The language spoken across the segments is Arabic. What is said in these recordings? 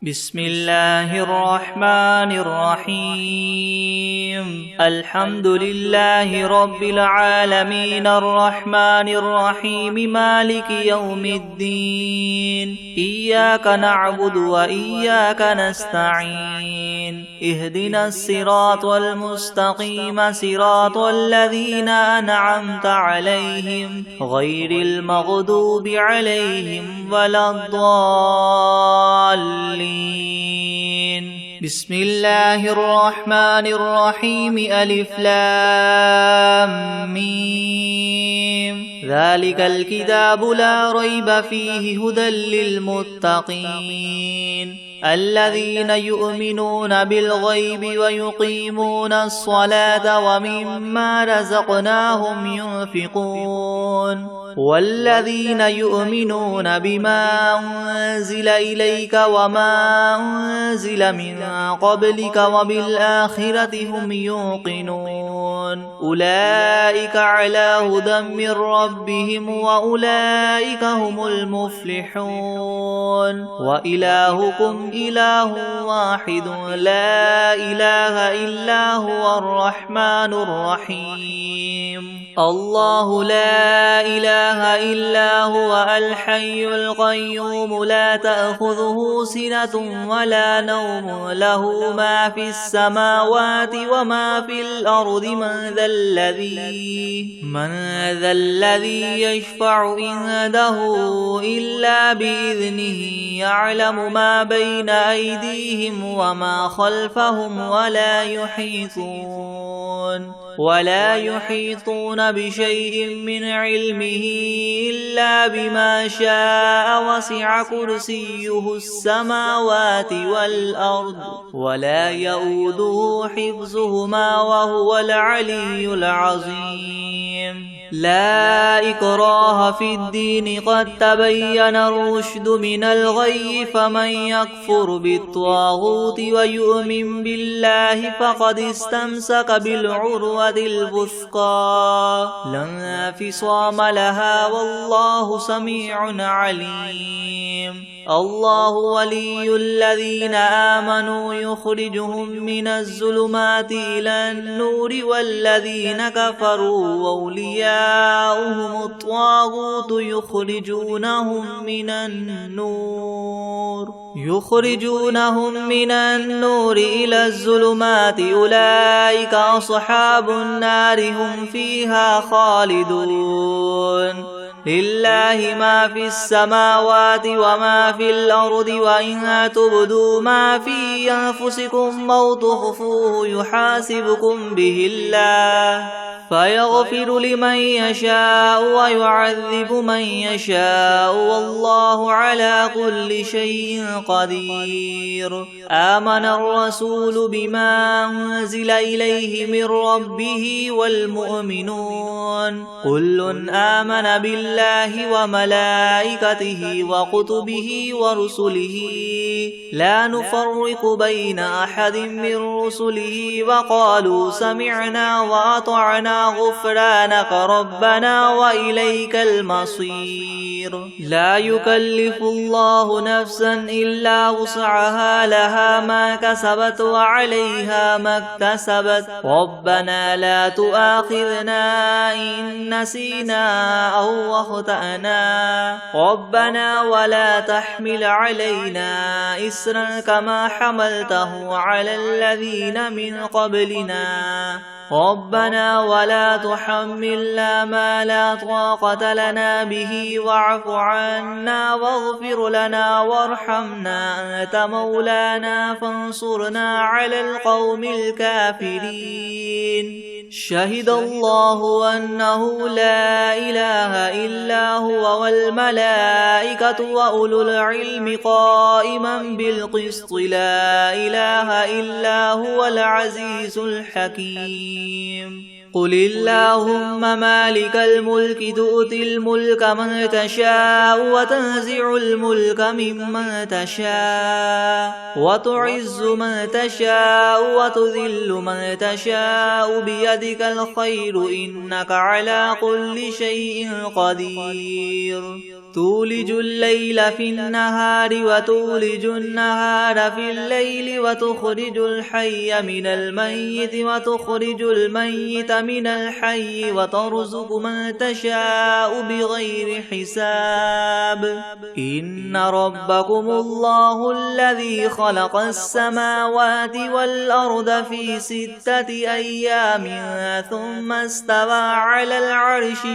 بسم الله الرحمن الرحيم الحمد لله رب العالمين الرحمن الرحيم مالك يوم الدين إياك نعبد وإياك نستعين اهدنا الصراط المستقيم صراط الذين أنعمت عليهم غير المغضوب عليهم ولا الضالين. بسم الله الرحمن الرحيم ألف لام ميم ذلك الكتاب لا ريب فيه هدى للمتقين الذين يؤمنون بالغيب ويقيمون الصلاة ومما رزقناهم ينفقون والذين يؤمنون بما أنزل إليك وما أنزل من قبلك وبالآخرة هم يوقنون أولئك على هدى من ربهم وأولئك هم المفلحون وإلهكم إله واحد لا إله إلا هو الرحمن الرحيم الله لا إله إلا هو الحي القيوم لا تأخذه سنة ولا نوم له ما في السماوات وما في الأرض من ذا الذي يشفع عنده إلا بإذنه يعلم ما بين أيديهم وما خلفهم ولا يحيطون بشيء من علمه إلا بما شاء وسع كرسيه السماوات والأرض ولا يؤوده حفظهما وهو العلي العظيم لا إكراه في الدين قد تبين الرشد من الغي فمن يكفر بالطاغوت ويؤمن بالله فقد استمسك بالعروة الوثقى لا انفصام لها والله سميع عليم الله ولي الذين آمنوا يخرجهم من الظلمات إلى النور والذين كفروا أولياؤهم الطاغوت يخرجونهم من النور إلى الظلمات أولئك أصحاب النار هم فيها خالدون لله ما في السماوات وما في الأرض وإن تبدوا ما في أنفسكم أو تخفوه يحاسبكم به الله فيغفر لمن يشاء ويعذب من يشاء والله على كل شيء قدير آمن الرسول بما أنزل إليه من ربه والمؤمنون كل آمن بالله وملائكته وكتبه ورسله لا نفرق بين أحد من رسله وقالوا سمعنا وأطعنا غفرانك ربنا وإليك المصير لا يكلف الله نفسا إلا وسعها لها ما كسبت وعليها ما اكتسبت ربنا لا تؤاخذنا إن نسينا أو أخطأنا ربنا ولا تحمل علينا إسرا كما حملته على الذين من قبلنا ربنا ولا تحملنا ما لا طاقة لنا به واعف عنا واغفر لنا وارحمنا أنت مولانا فانصرنا على القوم الكافرين شهد الله أنه لا إله إلا هو والملائكة وأولو العلم قائما بالقسط لا إله إلا هو العزيز الحكيم قل اللهم مالك الملك تؤتي الملك من تشاء وتنزع الملك ممن تشاء وتعز من تشاء وتذل من تشاء بيدك الخير إنك على كل شيء قدير تولج الليل في النهار وتولج النهار في الليل وتخرج الحي من الميت وتخرج الميت من الحي وترزق من تشاء بغير حساب إن ربكم الله الذي خلق السماوات والأرض في 6 أيام ثم استوى على العرش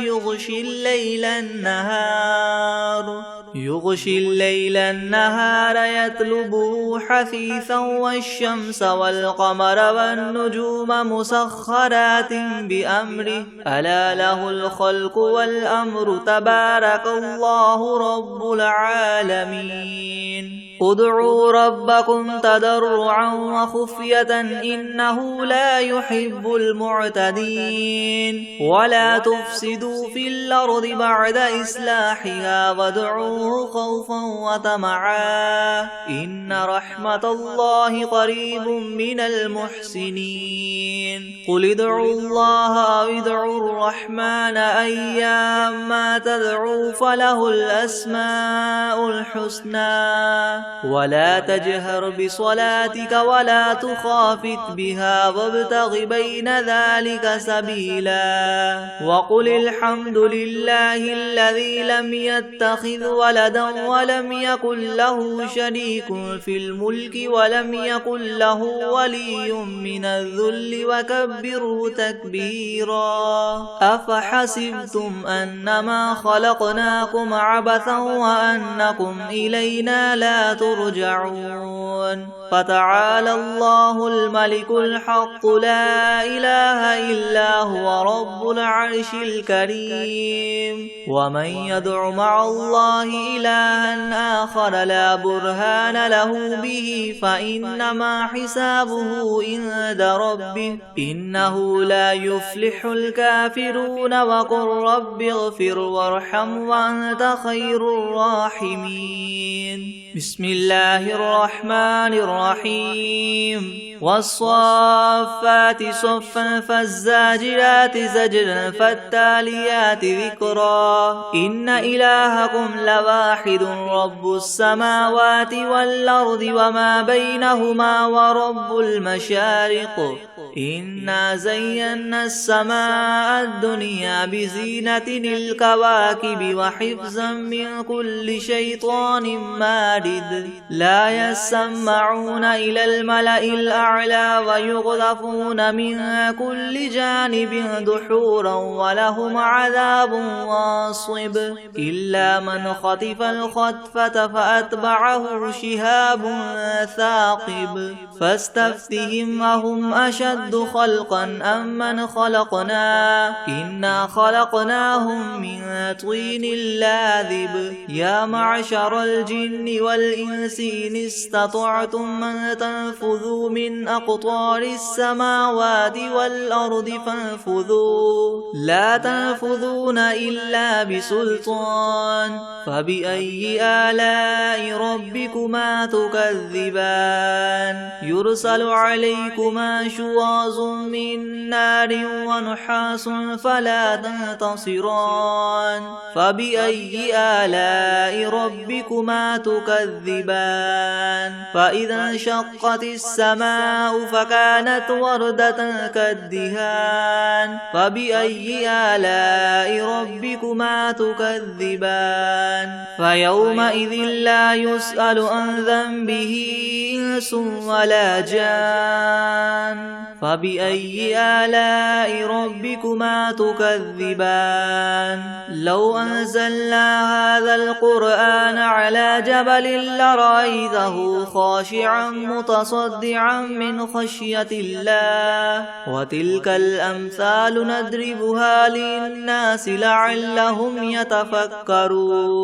يغشي الليل النهار يطلبه حثيثا والشمس والقمر والنجوم مسخرات بأمره ألا له الخلق والأمر تبارك الله رب العالمين ادعوا ربكم تضرعا وخفية إنه لا يحب المعتدين ولا تفسدوا في الأرض بعد إصلاحها وادعوه خوفا وطمعا إن رحمة الله قريب من المحسنين قل ادعوا الله أو ادعوا الرحمن أيما تدعوا فله الأسماء الحسنى ولا تجهر بصلاتك ولا تخافت بها وابتغ بين ذلك سبيلا وقل الحمد لله الذي لم يتخذ ولدا ولم يكن له شريك في الملك ولم يكن له ولي من الذل وكبره تكبيرا أفحسبتم أنما خلقناكم عبثا وأنكم إلينا لا ترجعون فتعالى الله الملك الحق لا إله إلا هو رب العرش الكريم ومن يدع مع الله إلها آخر لا برهان له به فإنما حسابه عند ربه إنه لا يفلح الكافرون وقل رب اغفر وارحم وأنت خير الراحمين بسم الله الرحمن الرحيم والصافات صفا فالزاجرات زجرا فالتاليات ذكرا إن إلهكم لواحد رب السماوات والأرض وما بينهما ورب المشارق إنا زينا السماء الدنيا بزينة الكواكب وحفظا من كل شيطان مارد لا يسمعون إلى الملأ الأعلى ويقذفون من كل جانب دحورا ولهم عذاب واصب إلا من خطف الخطفة فأتبعه شهاب ثاقب فاستفتهم أهم أشد خلقا أم من خلقنا إنا خلقناهم من طين لاذب يا معشر الجن والإنس إن استطعتم من تنفذوا من أقطار السماوات والأرض فانفذوا لا تنفذون إلا بسلطان فبأي آلاء ربكما تكذبان يرسل عليكما شواظ من نار ونحاس فلا تنتصران فبأي آلاء ربكما تكذبان فإذا انشقت السماء فكانت وردة كالدهان فبأي آلاء ربكما تكذبان فيومئذ لا يسأل عن ذنبه إنس ولا جان فبأي آلاء ربكما تكذبان لو أنزلنا هذا القرآن على جبل لرأيته خاشعا متصدعا من خشية الله وتلك الأمثال نضربها للناس لعلهم يتفكرون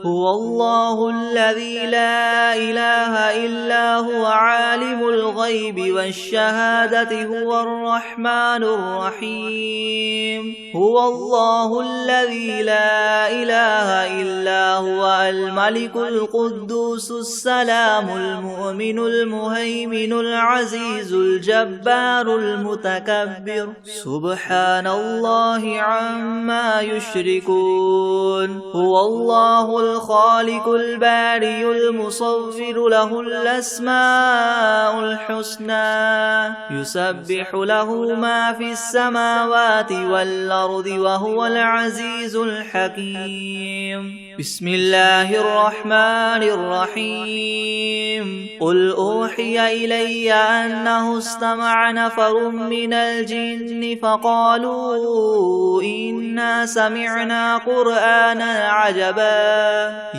هو الله الذي لا إله إلا هو عالم الغيب والشهادة هو الرحمن الرحيم هو الله الذي لا إله إلا هو الملك القدوس السلام المؤمن المهيمن العزيز الجبار المتكبر سبحان الله عما يشركون هو الله الخالق البارئ المصور له الأسماء الحسنى يسبح له ما في السماوات والأرض وهو العزيز الحكيم بسم الله الرحمن الرحيم قل أوحي إلي أنه استمع نفر من الجن فقالوا إنا سمعنا قرآنا عجبا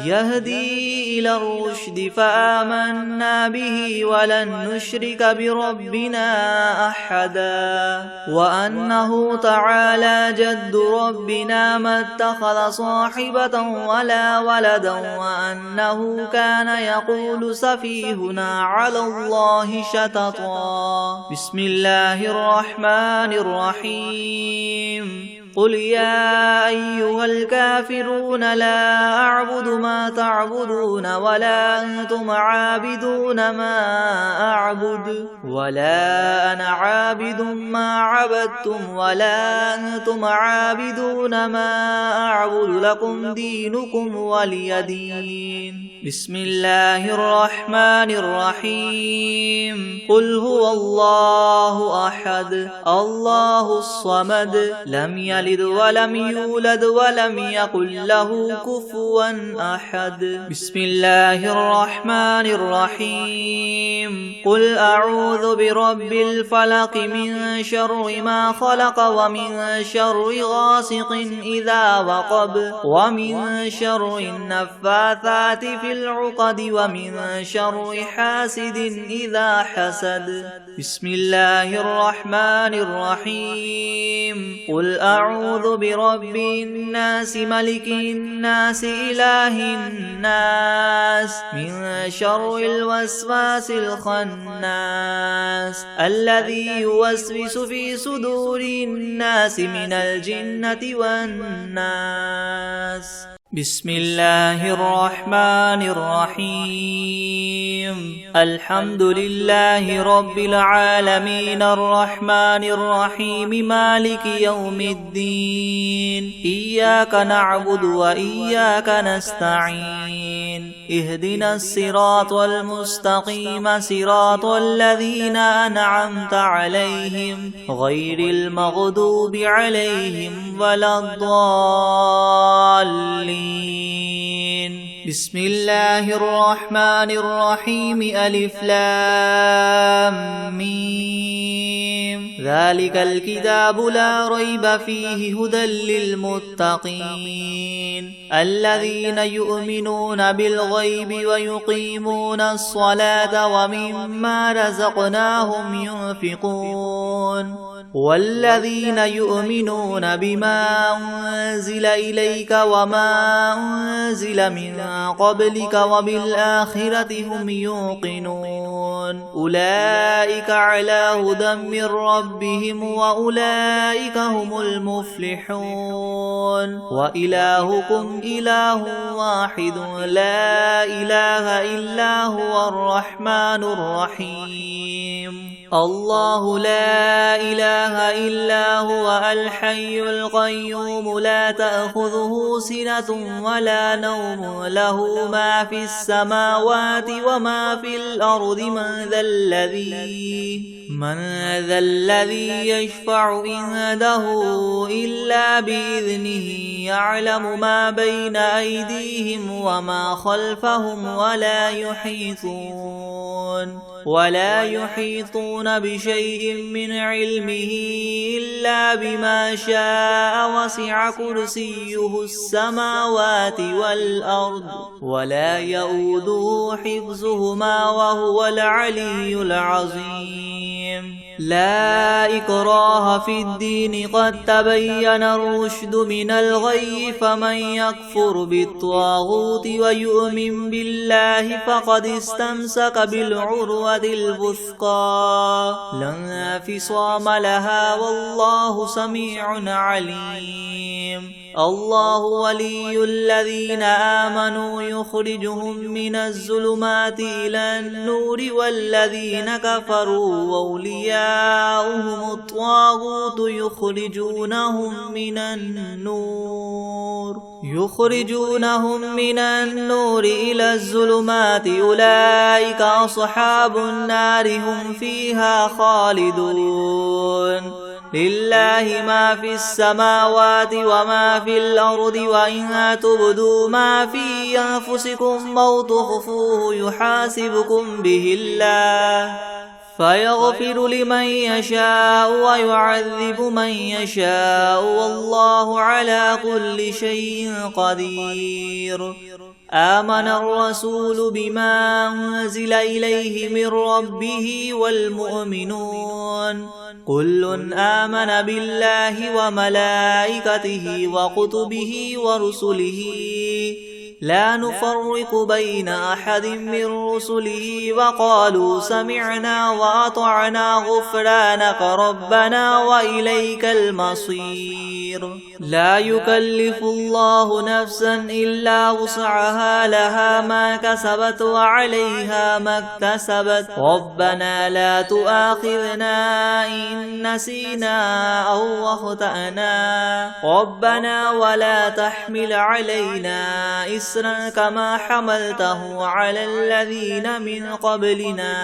يهدي إلى الرشد فآمنا به ولن نشرك بربنا أحدا وأنه تعالى جد ربنا ما اتخذ صاحبة ولا ولدا وأنه كان يقول سفيهنا على الله شططا بسم الله الرحمن الرحيم قل يا أيها الكافرون لا أعبد ما تعبدون ولا أنتم عابدون ما أعبد ولا أنا عابد ما عبدتم ولا أنتم عابدون ما أعبد لكم دينكم ولي دين بسم الله الرحمن الرحيم قل هو الله أحد الله الصمد لم يلد ولم يولد ولم يكن له كفوا أحد بسم الله الرحمن الرحيم قل أعوذ برب الفلق من شر ما خلق ومن شر غاسق إذا وقب ومن شر النفاثات في العقد ومن شر حاسد إذا حسد بسم الله الرحمن الرحيم قل أعوذ برب الناس ملك الناس إله الناس من شر الوسواس الخناس الذي يوسوس في صدور الناس من الجنة والناس بسم الله الرحمن الرحيم الحمد لله رب العالمين الرحمن الرحيم مالك يوم الدين إياك نعبد وإياك نستعين اهدنا الصراط المستقيم صراط الذين أنعمت عليهم غير المغضوب عليهم ولا الضالين بسم الله الرحمن الرحيم ألف لام ميم ذلك الكتاب لا ريب فيه هدى للمتقين الذين يؤمنون بالغيب ويقيمون الصلاة ومما رزقناهم ينفقون والذين يؤمنون بما أنزل إليك وما أنزل من قبلك وبالآخرة هم يوقنون أولئك على هدى من ربهم وأولئك هم المفلحون وإلهكم إله واحد لا إله إلا هو الرحمن الرحيم الله لا إله إلا هو الحي القيوم لا تأخذه سنة ولا نوم له ما في السماوات وما في الأرض من ذا الذي يشفع عنده إلا بإذنه يعلم ما بين أيديهم وما خلفهم ولا يحيطون بشيء من علمه إلا بما شاء وسع كرسيه السماوات والأرض ولا يؤوده حفظهما وهو العلي العظيم لا إكراه في الدين قد تبين الرشد من الغي فمن يكفر بالطاغوت ويؤمن بالله فقد استمسك بالعروة الوثقى لا انفصام لها والله سميع عليم الله ولي الذين آمنوا يخرجهم من الظلمات إلى النور والذين كفروا أولياؤهم الطاغوت يخرجونهم من النور إلى الظلمات أولئك أصحاب النار هم فيها خالدون لله ما في السماوات وما في الأرض وإن تبدوا ما في أنفسكم أو تخفوه يحاسبكم به الله فيغفر لمن يشاء ويعذب من يشاء والله على كل شيء قدير آمن الرسول بما أنزل إليه من ربه والمؤمنون كل آمن بالله وملائكته وكتبه ورسله لا نفرق بين أحد من رسله وقالوا سمعنا وأطعنا غفرانك ربنا وإليك المصير لا يكلف الله نفسا إلا وسعها لها ما كسبت وعليها ما اكتسبت ربنا لا تؤاخذنا إن نسينا أو أخطأنا ربنا ولا تحمل علينا إسرا كما حملته على الذين من قبلنا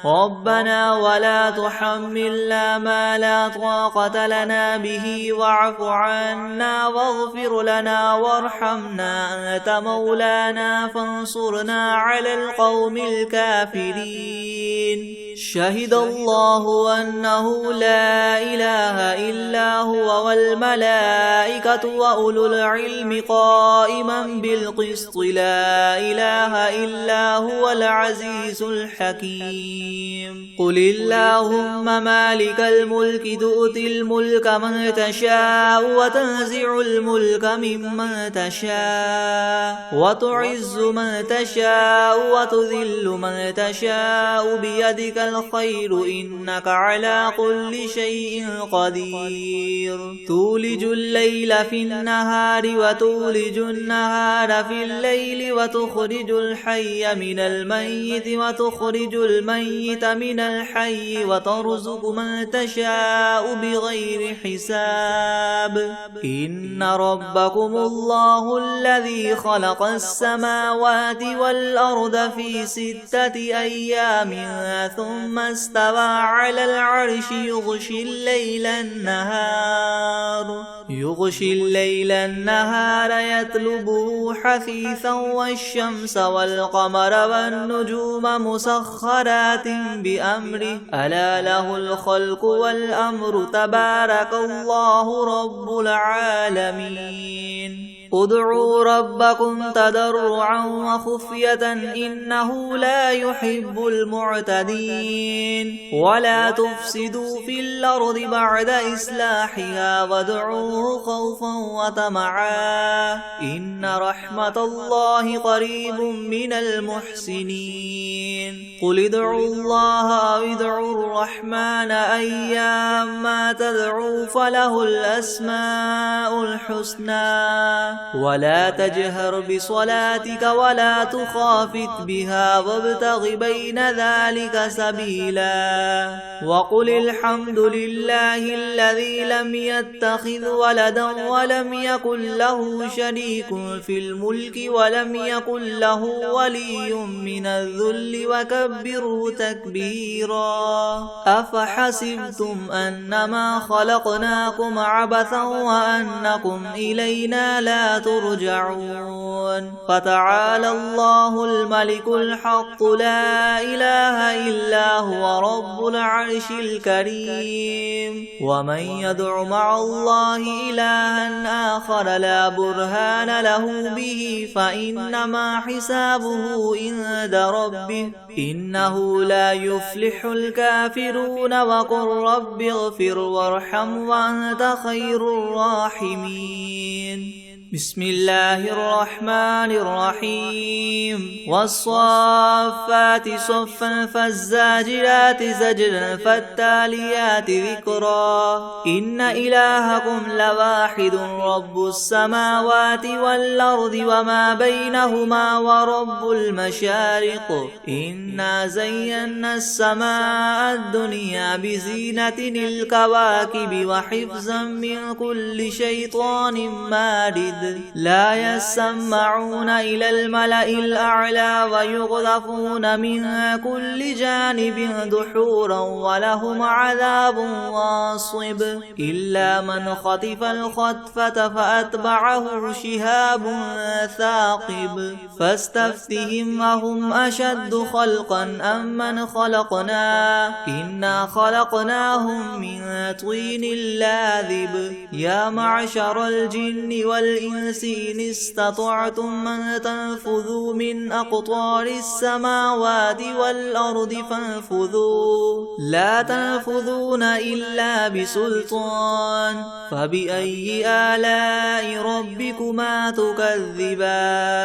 ربنا ولا تحملنا ما لا طاقة لنا به واعف عنا واغفر لنا وارحمنا أنت مولانا فانصرنا على القوم الكافرين شهد الله أنه لا إله إلا هو والملائكة وأولو العلم قائما بالقسط لا إله إلا هو العزيز الحكيم قل اللهم مالك الملك تؤتي الملك من تشاء وتنزع الملك ممن تشاء وتعز من تشاء وتذل من تشاء بيدك الخير إنك على كل شيء قدير تولج الليل في النهار وتولج النهار في الليل وتخرج الحي من الميت وتخرج الميت من الحي وترزق من تشاء بغير حساب إن ربكم الله الذي خلق السماوات والأرض في 6 أيام ثم استوى على العرش يغشي الليل النهار يطلبه حثيثا والشمس والقمر والنجوم مسخرات بأمره ألا له الخلق والأمر تبارك الله رب العالمين ادعوا ربكم تضرعا وخفية إنه لا يحب المعتدين ولا تفسدوا في الأرض بعد إصلاحها وادعوه خوفا وطمعا إن رحمة الله قريب من المحسنين قل ادعوا الله أو ادعوا الرحمن أيما تدعوا فله الأسماء الحسنى ولا تجهر بصلاتك ولا تخافت بها وابتغ بين ذلك سبيلا وقل الحمد لله الذي لم يتخذ ولدا ولم يكن له شريك في الملك ولم يكن له ولي من الذل وكبره تكبيرا أفحسبتم أنما خلقناكم عبثا وأنكم إلينا لا ترجعون فتعالى الله الملك الحق لا إله إلا هو رب العرش الكريم ومن يدع مع الله إلها آخر لا برهان له به فإنما حسابه عند ربه إنه لا يفلح الكافرون وقل رب اغفر وارحم وأنت خير الراحمين بسم الله الرحمن الرحيم والصافات صفا فالزاجرات زجرا فالتاليات ذكرا إن إلهكم لواحد رب السماوات والأرض وما بينهما ورب المشارق إنا زينا السماء الدنيا بزينة الكواكب وحفظا من كل شيطان مارد لا يسمعون إلى الملأ الأعلى ويغذفون من كل جانب دحورا ولهم عذاب واصب إلا من خطف الخطفة فأتبعه شهاب ثاقب فاستفتهم أهم أشد خلقا أم من خلقنا إنا خلقناهم من طين لاذب يا معشر الجن والإنس إن استطعتم أن تنفذوا من أقطار السماوات والأرض فانفذوا لا تنفذون إلا بسلطان فبأي آلاء ربكما تكذبان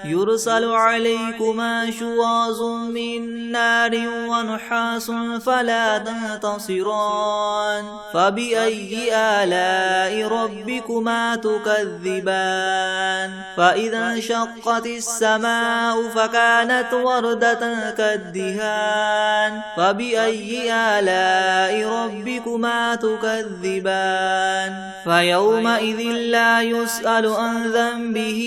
يرسل عليكما شواظ من نار ونحاس فلا تنتصران فبأي آلاء ربكما تكذبان فإذا انشقت السماء فكانت وردة كالدهان فبأي آلاء ربكما تكذبان فيومئذ لا يسأل عن ذنبه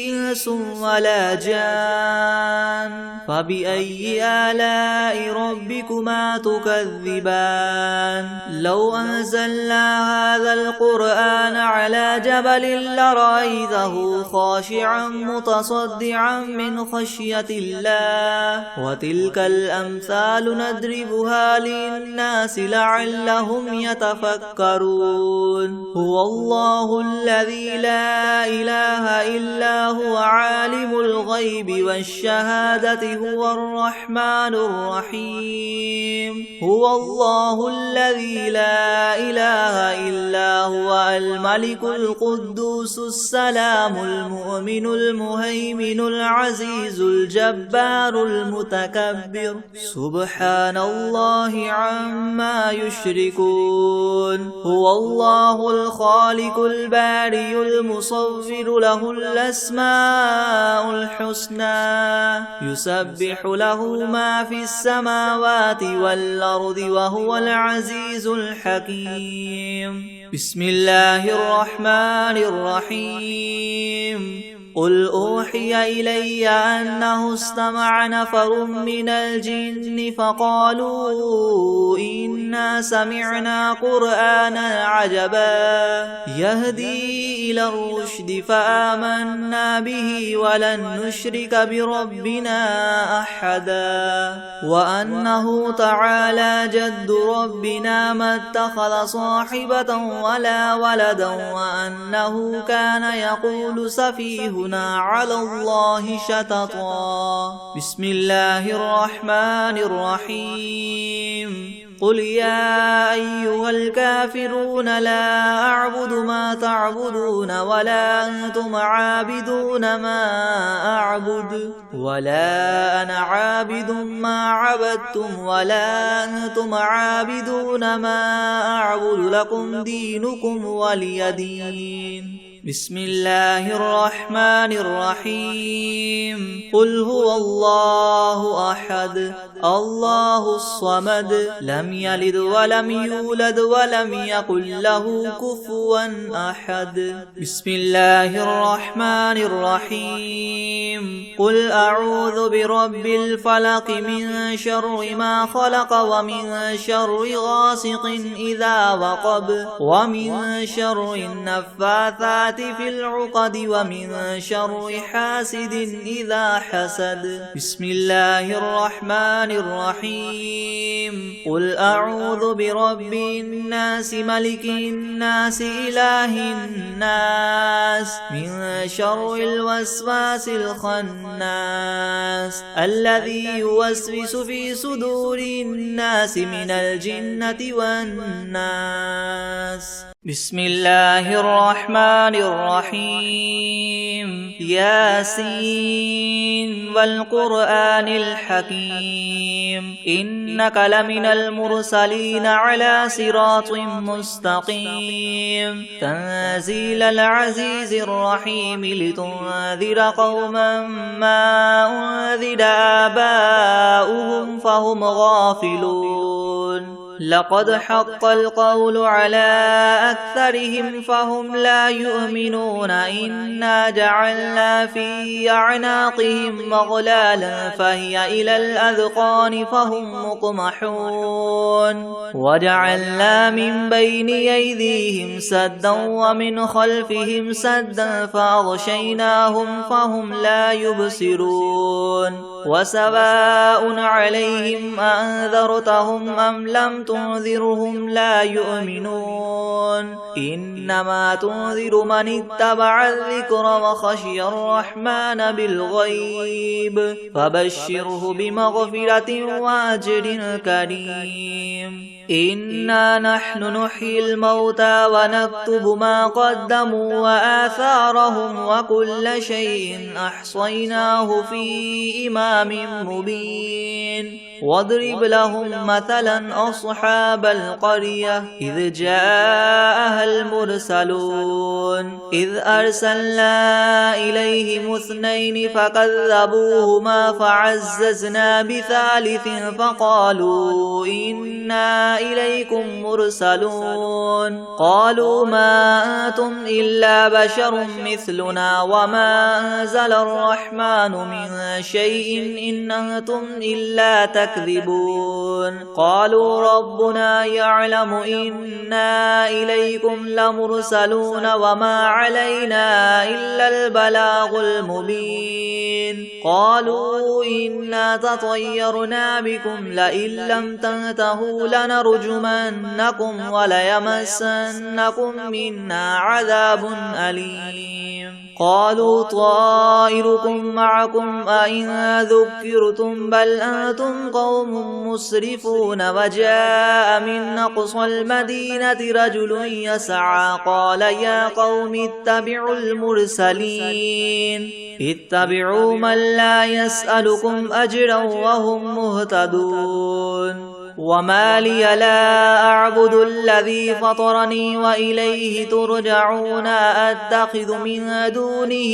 إنس ولا جان فبأي آلاء ربكما تكذبان لو أنزلنا هذا القرآن على جبل لرأيته خاشعا متصدعا من خشية الله وتلك الأمثال نضربها للناس لعلهم يتفكرون هو الله الذي لا إله إلا هو عالم الغيب والشهادة هو الرحمن الرحيم هو الله الذي لا إله إلا هو الملك القدوس السلام المؤمن المهيمن العزيز الجبار المتكبر سبحان الله عما يشركون هو الله الخالق البارئ المصور له الأسماء الحسنى يسبح له ما في السماوات والأرض وهو العزيز الحكيم بسم الله الرحمن الرحيم قل أوحي إلي أنه استمع نفر من الجن فقالوا إنا سمعنا قرآنا عجبا يهدي إلى الرشد فآمنا به ولن نشرك بربنا أحدا وأنه تعالى جد ربنا ما اتخذ صاحبة ولا ولدا وأنه كان يقول سفيهنا على الله شططا بسم الله الرحمن الرحيم قل يا أيها الكافرون لا أعبد ما تعبدون ولا أنتم عابدون ما أعبد ولا أنا عابد ما عبدتم ولا أنتم عابدون ما أعبد لكم دينكم ولي دين بسم الله الرحمن الرحيم قل هو الله أحد الله الصمد لم يلد ولم يولد ولم يكن له كفوا أحد بسم الله الرحمن الرحيم قل أعوذ برب الفلق من شر ما خلق ومن شر غاسق إذا وقب ومن شر النفاثات النفاثات في العقد ومن شر حاسد إذا حسد. بسم الله الرحمن الرحيم. قل أعوذ برب الناس ملك الناس إله الناس من شر الوسواس الخناس الذي يوسوس في صدور الناس من الجنة والناس. بسم الله الرحمن الرحيم. ياسين والقرآن الحكيم إنك لمن المرسلين على صراط مستقيم تنزيل العزيز الرحيم لتنذر قوما ما أنذر آباؤهم فهم غافلون. لقد حق القول على أكثرهم فهم لا يؤمنون. إنا جعلنا في أعناقهم مغلالا فهي إلى الأذقان فهم مقمحون. وجعلنا من بين أيديهم سدا ومن خلفهم سدا فأغشيناهم فهم لا يبصرون. وسواء عليهم أنذرتهم أم لم تنذرهم لا يؤمنون. إنما تنذر من اتبع الذكر وخشي الرحمن بالغيب فبشره بمغفرة وأجر كريم. إنا نحن نحيي الموتى ونكتب ما قدموا وآثارهم وكل شيء أحصيناه في إمام مبين. واضرب لهم مثلا أصحاب القرية إذ جاءها المرسلون إذ أرسلنا إليهم 2 فكذبوهما فعززنا بثالث فقالوا إنا إليكم مرسلون. قالوا ما أنتم إلا بشر مثلنا وما أنزل الرحمن من شيء إن أنتم إلا تكذبون. قالوا ربنا يعلم إنا إليكم لمرسلون وما علينا إلا البلاغ المبين. قالوا إنا تطيرنا بكم لئن لم تنتهوا لنرجمنكم وليمسنكم منا عذاب أليم. قالوا طائركم معكم أئن ذكرتم بل أنتم قوم مسرفون. وجاء من أقصى المدينة رجل يسعى قال يا قوم اتبعوا المرسلين اتبعوا من لا يسألكم أجرا وهم مهتدون. وما لي لا أعبد الذي فطرني وإليه ترجعون. أتخذ من دونه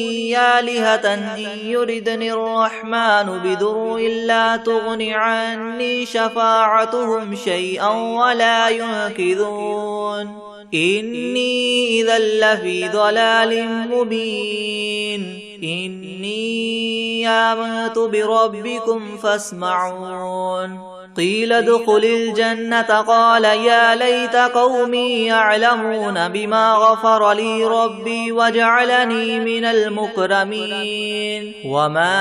آلهة إن يردني الرحمن بضر لا تغن عني شفاعتهم شيئا ولا ينقذون. إني إذا لفي ضلال مبين. إني آمنت بربكم فاسمعون. قيل ادخل الجنة قال يا ليت قومي يعلمون بما غفر لي ربي وجعلني من المكرمين. وما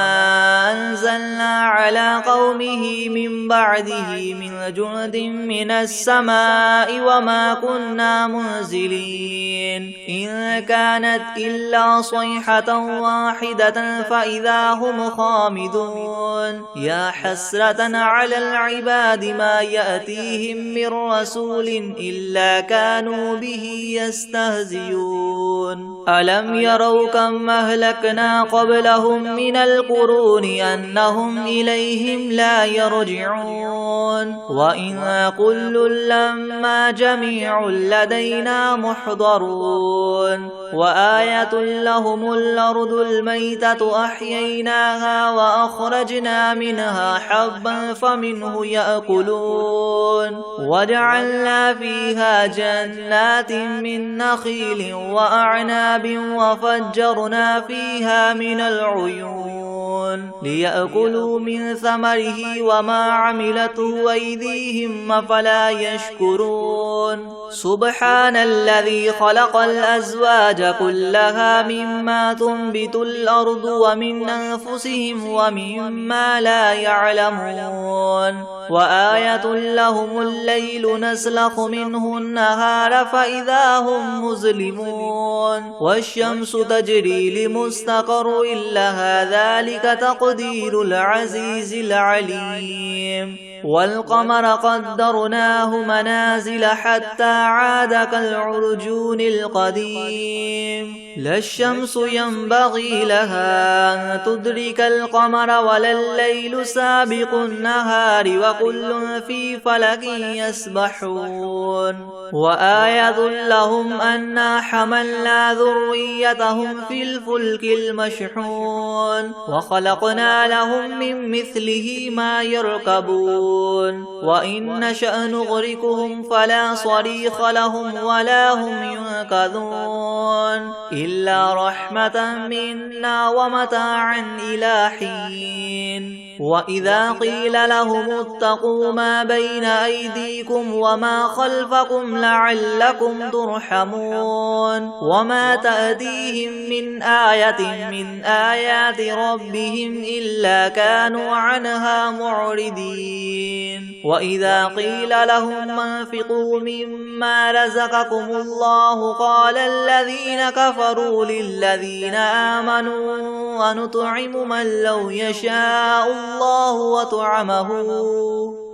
أنزلنا على قومه من بعده من جند من السماء وما كنا منزلين. إن كانت إلا صيحة واحدة فإذا هم خامدون. يا حسرة على العباد ما يأتيهم من رسول إلا كانوا به يستهزئون. ألم يروا كم أهلكنا قبلهم من القرون أنهم إليهم لا يرجعون. وإن كل لما جميع لدينا محضرون. وآية لهم الأرض الميتة أحييناها وأخرجنا منها حبا فمنه يأكلون. وجعلنا فيها جنات من نخيل وأعناب وفجرنا فيها من العيون ليأكلوا من ثمره وما عملته أيديهم أفلا يشكرون سبحان الذي خلق الأزواج كلها مما تنبت الأرض ومن أنفسهم ومما لا يعلمون وآية لهم الليل نسلخ منه النهار فإذا هم مظلمون والشمس تجري لمستقر لها ذلك تقدير العزيز العليم والقمر قدرناه منازل حتى عاد كالعرجون القديم لا الشمس ينبغي لها أن تدرك القمر ولا الليل سابق النهار وكل في فلك يسبحون وآية لهم أنا حملنا ذريتهم في الفلك المشحون وخلقنا لهم من مثله ما يركبون وإن نشأ نغرقهم فلا صريخ لهم ولا هم ينقذون إلا رحمة منا ومتاعا إلى حين وإذا قيل لهم اتقوا ما بين أيديكم وما خلفكم لعلكم ترحمون وما تأتيهم من آية من آيات ربهم إلا كانوا عنها معرضين وإذا قيل لهم انفقوا مما رزقكم الله قال الذين كفروا للذين آمنوا ونطعم من لو يشاء الله وطعمه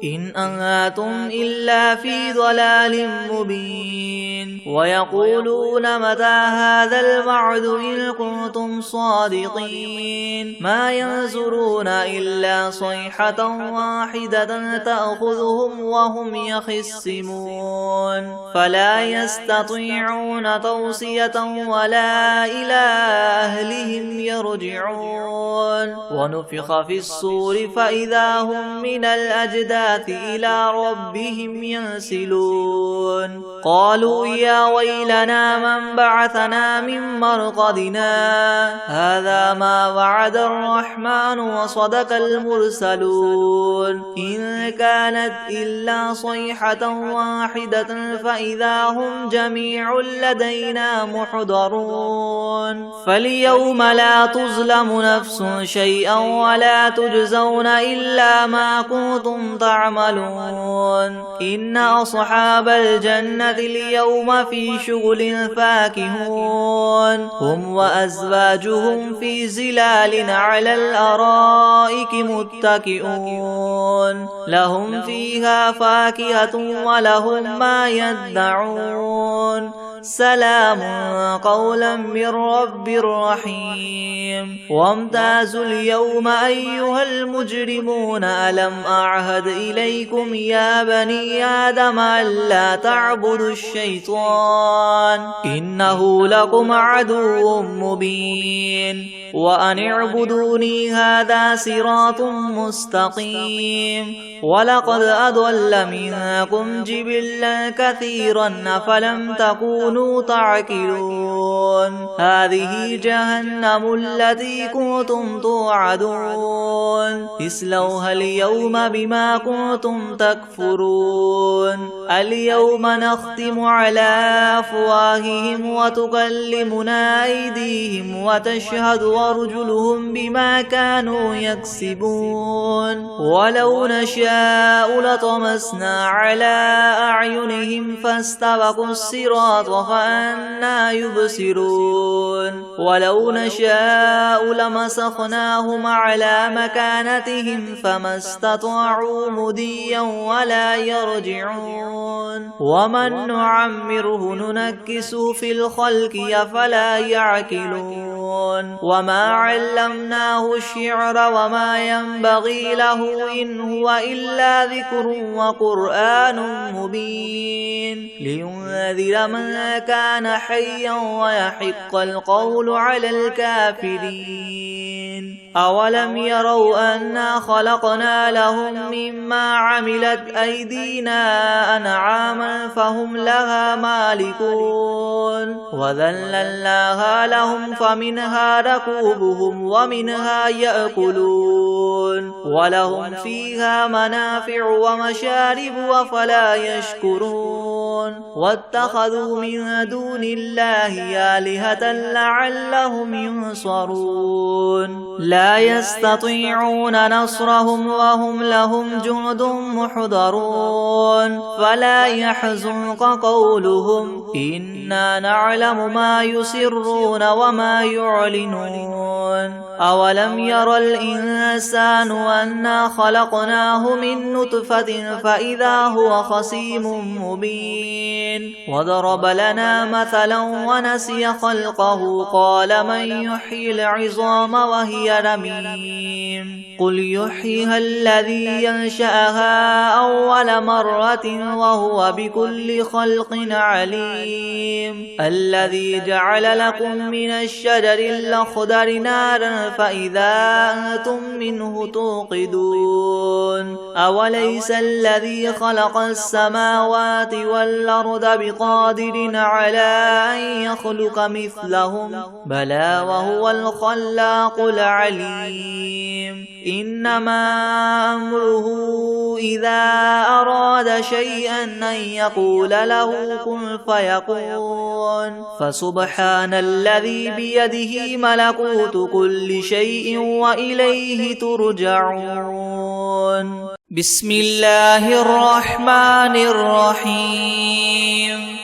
إن أنتم إلا في ضلال مبين ويقولون متى هذا الوعد إن كنتم صادقين ما ينظرون إلا صيحة واحدة تأخذهم وهم يخصمون فلا يستطيعون توصية ولا إلى أهلهم يرجعون ونفخ في الصور فإذا هم من الأجداث إلى ربهم ينسلون قالوا يا ويلنا من بعثنا من مرقدنا هذا ما وعد الرحمن وصدق المرسلون إن كانت إلا صيحة واحدة فإذا هم جميع لدينا محضرون فاليوم لا تظلم نفس شيئا ولا تجزون إلا ما كنتم تعملون إن أصحاب الجنة اليوم في شغل فاكهون هم وأزواجهم في زلال على الأرائك متكئون لهم فيها فاكهة ولهم ما يدعون سلام قولا من رب رحيم وامتازوا اليوم أيها المجرمون ألم أعهد إليكم يا بني آدم ألا تعبدوا الشيطان إنه لكم عدو مبين وأن اعبدوني هذا صراط مستقيم ولقد أضل منكم جبلا كثيرا أفلم تكونوا تعقلون هذه جهنم التي كنتم توعدون اصلوها اليوم بما كنتم تكفرون اليوم نختم على أفواههم وتكلمنا أيديهم وتشهد أرجلهم بما كانوا يكسبون ولو نشاء لطمسنا على أعينهم فاستبقوا الصراط فأنى يبصرون ولو نشاء لمسخناهم على مكانتهم فما استطاعوا مديا ولا يرجعون ومن نعمره ننكسه في الخلق أفلا يعقلون وما علمناه الشعر وما ينبغي له إن هو إلا ذكر وقرآن مبين لينذر من كان حيا ويحق القول على الكافرين أولم يروا أنا خلقنا لهم مما عملت أيدينا أنعاما فهم لها مالكون وذللناها لهم فمنها ركوبهم ومنها يأكلون ولهم فيها منافع ومشارب أفلا يشكرون واتخذوا من دون الله آلهة لعلهم ينصرون لا يستطيعون نصرهم وهم لهم جند محضرون فلا يحزنك قولهم إنا نعلم ما يسرون وما يعلنون أولم ير الإنسان أنا خلقناه من نطفة فإذا هو خصيم مبين وضرب لنا مثلا ونسي خلقه قال من يحيي العظام وهي رميم قل يحييها الذي ينشأها أول مرة وهو بكل خلق عليم الذي جعل لكم من الشجر الأخضر نارا فإذا أنتم منه توقدون أوليس الذي خلق السماوات والأرض بقادر على أن يخلق مثلهم بلى وهو الخلاق العليم إنما أمره إذا أراد شيئا أن يقول له كن فيكون فسبحان الذي بيده ملكوت كل شيء وإليه ترجعون بسم الله الرحمن الرحيم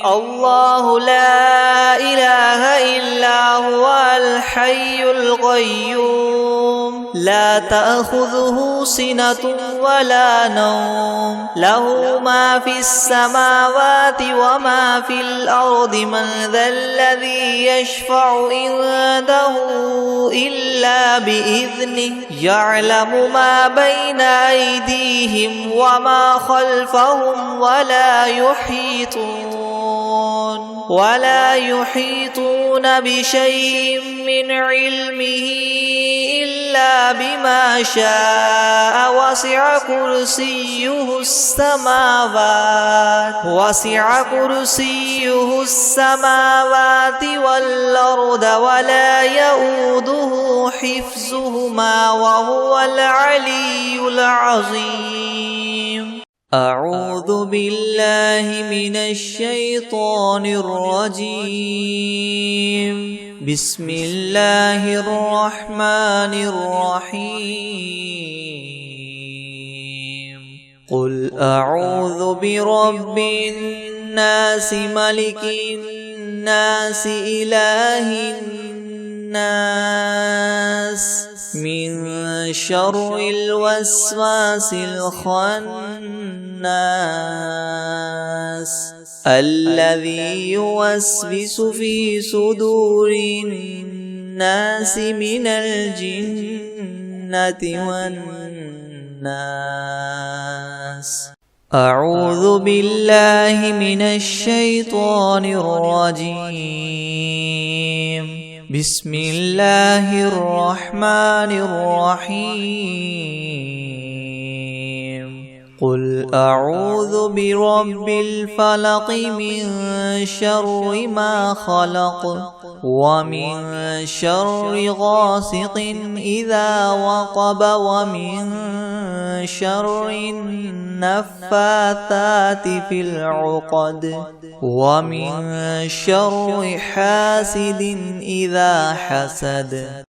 الله لا إله إلا هو الحي القيوم لا تأخذه سنة ولا نوم له ما في السماوات وما في الأرض من ذا الذي يشفع عنده إلا بإذنه يعلم ما بين أيديهم وما خلفهم ولا يحيطون بشيء من علمه إلا بما شاء وسع كرسيه السماوات والأرض ولا يؤوده حفظهما وهو العلي العظيم أعوذ بالله من الشيطان الرجيم بسم الله الرحمن الرحيم قل أعوذ برب الناس ملك الناس إله الناس من شر الوسواس الخناس الذي يوسوس في صدور الناس من الجنة والناس أعوذ بالله من الشيطان الرجيم بسم الله الرحمن الرحيم قل أعوذ برب الفلق من شر ما خلق ومن شر غاسق إذا وقب ومن شر النفاثات في العقد ومن شر حاسد إذا حسد